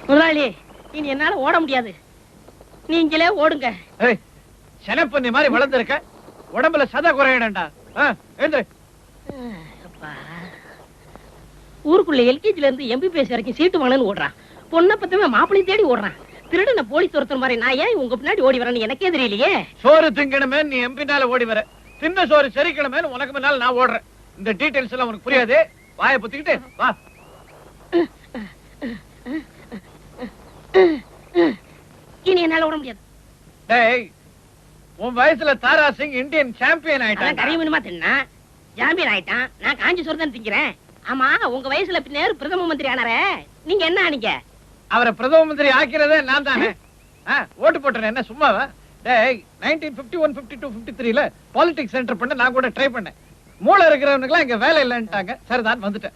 முதலாளி, இனி என்னால ஓட முடியாது, நீங்களே ஓடுங்க. செனப்பண்ணி மாதிரி வளர்ந்துருக்க, உடம்புல சத குறையடா. ஊருக்குள்ள எல்கேஜில இருந்து எம்பிபிஎஸ் வரைக்கும் சீட்டு வாங்கன்னு ஓடுறான். பொண்ணை பத்தவே மாப்பிளையும் தேடி ஓடுறான். திருடன போலீஸ் ஒருத்தர் மாதிரி நான் ஏன் உங்க பின்னாடி ஓடி வரேன்னு எனக்கே தெரியலையே. சோறு திங்கணுமே நீ எம்பினால ஓடி வர, தின்ன சோறு செரிக்கணுமே உனக்கு முன்னால நான் ஓடுறேன். இந்த டீடைல்ஸ் எல்லாம் உனக்கு புரியாது. வாயை புத்திக்கிட்டு வா. இனி என்னால ஓட முடியாது. டேய், உன் வயசுல தாரா சிங் இந்தியன் சாம்பியன் ஆயிட்டான். கறி மீனுமா தின்னா சாம்பியன் ஆயிட்டான். நான் காஞ்சி சோறு தான் திங்கிறேன். ஆமா, உங்க வயசுல பின்னேரு பிரதம மந்திரி ஆனாரே, நீங்க என்ன ஆனீங்க? அவரை பிரதம மந்திரி ஆக்கிறதே நான் தானே. ஓட்டு போட்டேன், என்ன சும்மாவா? டேய், 1951, 52, 53ல பாலிடிக்ஸ் சென்டர் பண்ண நான் கூட ட்ரை பண்ணேன். மூளை இருக்கிறவனுக்குலாம் இங்க வேலை இல்லைன்ட்டாங்க. சரிதான் வந்துட்டேன்.